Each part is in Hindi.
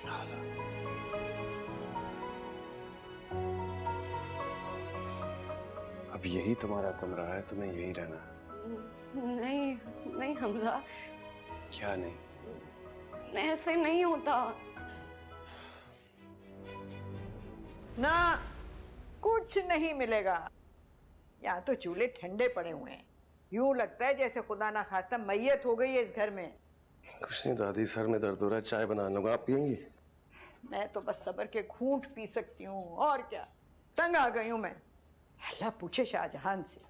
हाला, अब यही तुम्हारा कमरा है, तुम्हें यही रहना है। नहीं नहीं हमजा, क्या नहीं? ऐसे नहीं होता। ना, कुछ नहीं मिलेगा। यहाँ तो चूल्हे ठंडे पड़े हुए हैं, यूं लगता है जैसे खुदा ना खास्ता मैयत हो गई है इस घर में। कुछ नहीं दादी, सर में दर्द हो रहा है, चाय बना लूंगा, आप पियेंगी? मैं तो बस सबर के घूंट पी सकती हूँ, और क्या। तंग आ गई हूं मैं। अल्लाह पूछे शाहजहां से,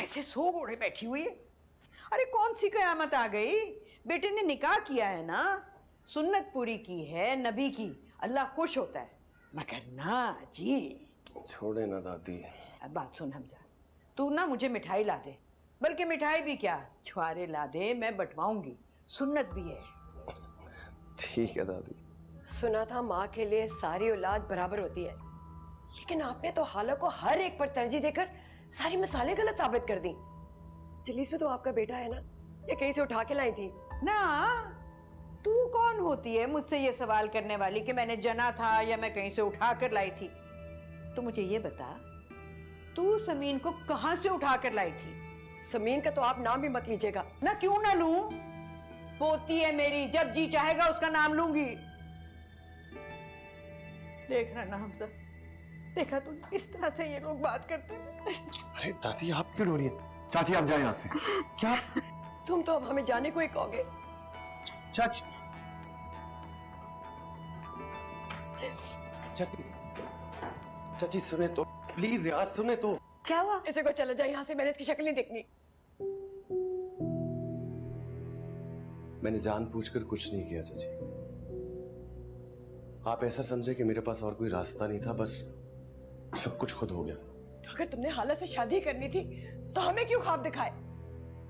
ऐसे सो गोड़े बैठी हुई है। अरे कौन सी कयामत आ गई? बेटे ने निकाह किया है ना, सुन्नत पूरी की है नबी की, अल्लाह खुश होता है। मगर ना जी। छोड़े ना दादी। अब बात सुन हमजा, तू ना मुझे मिठाई ला दे, बल्कि मिठाई भी क्या, छुआरे ला दे, मैं बंटवाऊंगी, सुन्नत भी है। ठीक है दादी। सुना था माँ के लिए सारी औलाद बराबर होती है, लेकिन आपने तो हाला को हर एक पर तरजीह देकर सारी मिसालें गलत साबित कर दी। जलीस में तो आपका बेटा है ना, ये कहीं से उठा के लाई थी ना। तू कौन होती है मुझसे ये सवाल करने वाली कि मैंने जना था या मैं कहीं से उठा कर लाई थी? तो मुझे ये बता, तू समीन को कहां से उठा कर लाई थी? समीन का तो आप नाम भी मत लीजिएगा। ना क्यों ना लूं, पोती है मेरी, जब जी चाहेगा उसका नाम लूंगी। देख रहा ना हमजा, देखा तू इस तरह से ये लोग बात करते हैं। अरे दादी आप क्यों रो रही हैं? चाची आप जाए यहाँ से। क्या? तुम तो अब हमें जाने को ही कहोगे। चाची, चाची, चाची सुने तो, प्लीज यार सुने तो। क्या हुआ? ऐसे को चला जाए यहाँ से, मैंने इसकी शक्ल नहीं देखनी। मैंने जानबूझकर कुछ नहीं किया चाची। आप ऐसा समझे कि मेरे पास और कोई रास्ता नहीं था, बस सब कुछ खुद हो गया। तो अगर तुमने हाला से शादी करनी थी तो हमें क्यों ख्वाब दिखाए?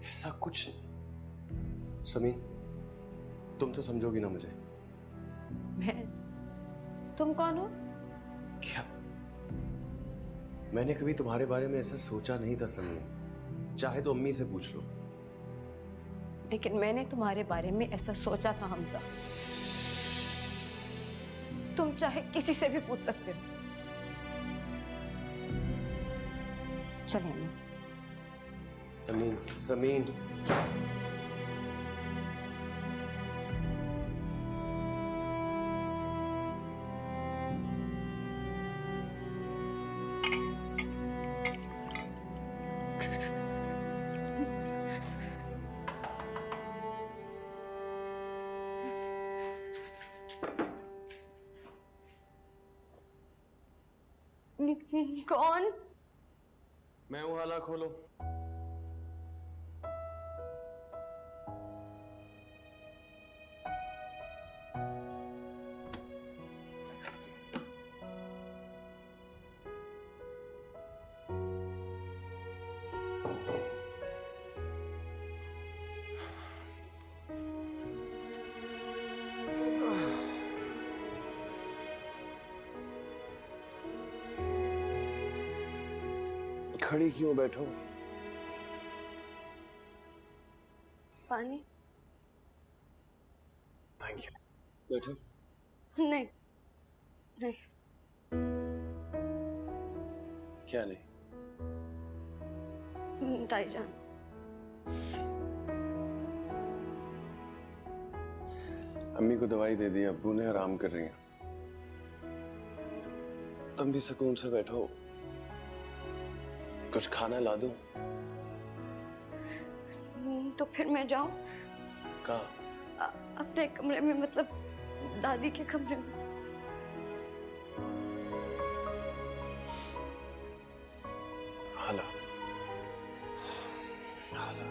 ऐसा कुछ नहीं। समीन, तुम तो समझोगी ना मुझे? मैं? तुम कौन हो? क्या? मैंने कभी तुम्हारे बारे में ऐसा सोचा नहीं था समीन, चाहे तो अम्मी से पूछ लो। लेकिन मैंने तुम्हारे बारे में ऐसा सोचा था हमजा। तुम चाहे किसी से भी पूछ सकते हो। चले अम्मी। समीन, समीन, कौन? मैं हूं, हाला खोलो। खड़ी क्यों बैठो? पानी? Thank you. बैठो। नहीं नहीं। क्या नहीं? ताईजान, अम्मी को दवाई दे दी, अब्बू ने आराम कर रही हैं। तुम भी सुकून से बैठो, कुछ खाना ला दूं? तो फिर मैं जाऊं? कहाँ? अपने कमरे में, मतलब दादी के कमरे में। हाला, हाला,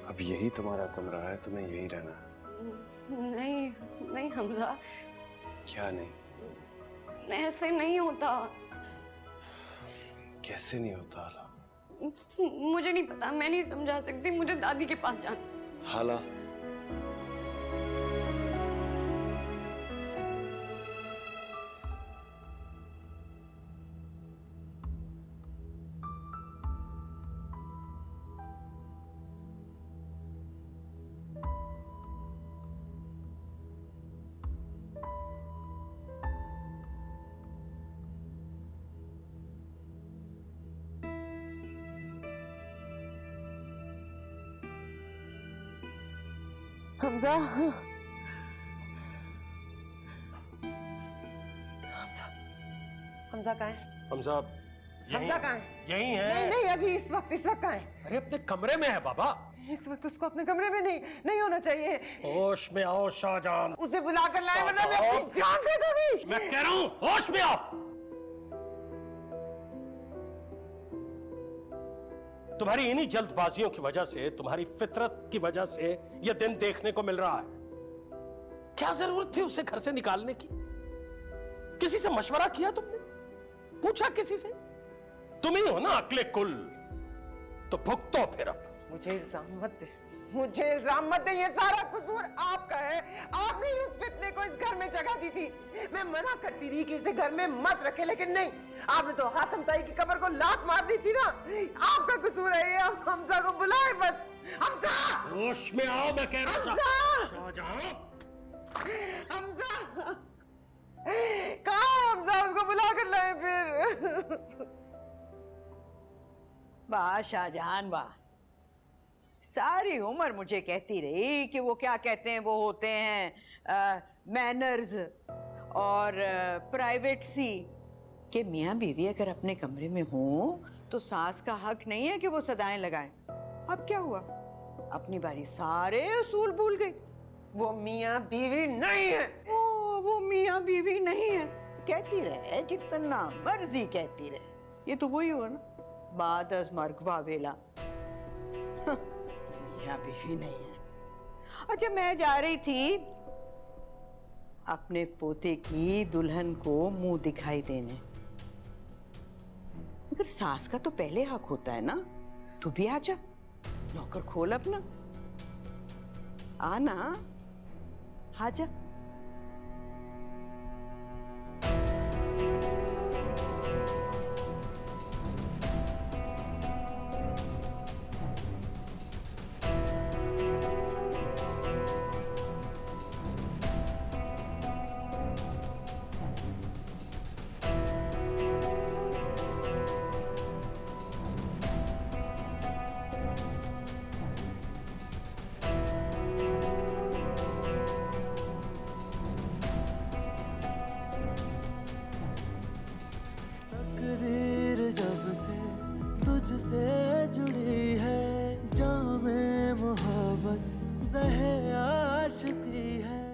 अब यही तुम्हारा कमरा है, तुम्हें यही रहना है। नहीं नहीं हमजा, क्या नहीं? ऐसे नहीं होता। कैसे नहीं होता हाला? मुझे नहीं पता, मैं नहीं समझा सकती, मुझे दादी के पास जाना। हाला, हमजा हमजा हमजा कहाँ है? हमजा हमजा कहाँ है? यही है। नहीं नहीं, अभी इस वक्त कहाँ है? अरे अपने कमरे में है बाबा। इस वक्त उसको अपने कमरे में नहीं होना चाहिए। होश में आओ शाहजहां। उसे बुला कर लाए वरना मैं अपनी जान दे दूंगी। मैं कह रहा हूं होश में आओ। तुम्हारी इन्हीं जल्दबाजियों की वजह से, तुम्हारी फितरत की वजह से यह दिन देखने को मिल रहा है। क्या जरूरत थी उसे घर से निकालने की? किसी से मशवरा किया तुमने? पूछा किसी से? तुम ही हो ना अक्ले कुल, तो भुगतो फिर अब। मुझे इल्जाम मत दे, मुझे इल्जाम मत दे, ये सारा कसूर आपका है। आपने ही उस फितने को इस घर में जगह दी थी। मैं मना करती रही कि इसे घर में मत रखे, लेकिन नहीं, आपने तो हाथम ताई की कमर को लात मार दी थी ना। आपका कसूर है ये। अब हमजा को बुलाए बस। हमजा, होश में आओ, मैं कह रहा था। हमजा, शाहजहां, हमजा कहाँ है हमजा? उसको बुला कर लाए फिर। वाह शाहजहां वाह, सारी उम्र मुझे कहती रही कि वो क्या कहते हैं, वो होते हैं मैनर्स और प्राइवेटसी, कि मियाँ बीवी अगर अपने कमरे में हो तो सास का हक नहीं है कि वो सदाएं लगाएं। अब क्या हुआ, अपनी बारी सारे असूल भूल गई। वो मियाँ बीवी नहीं है। ओ, वो मियाँ बीवी नहीं है, कहती रहे जितना मर्जी कहती रहे, ये तो वही हुआ ना, बाद अज मर्ग वावेला। मियाँ बीवी नहीं है। अच्छा, मैं जा रही थी अपने पोते की दुल्हन को मुंह दिखाई देने, मगर सास का तो पहले हक होता है ना। तू भी आजा, नौकर खोल अपना, आना, आजा। तकदीर जब से तुझसे जुड़ी है, जामे मोहब्बत जहर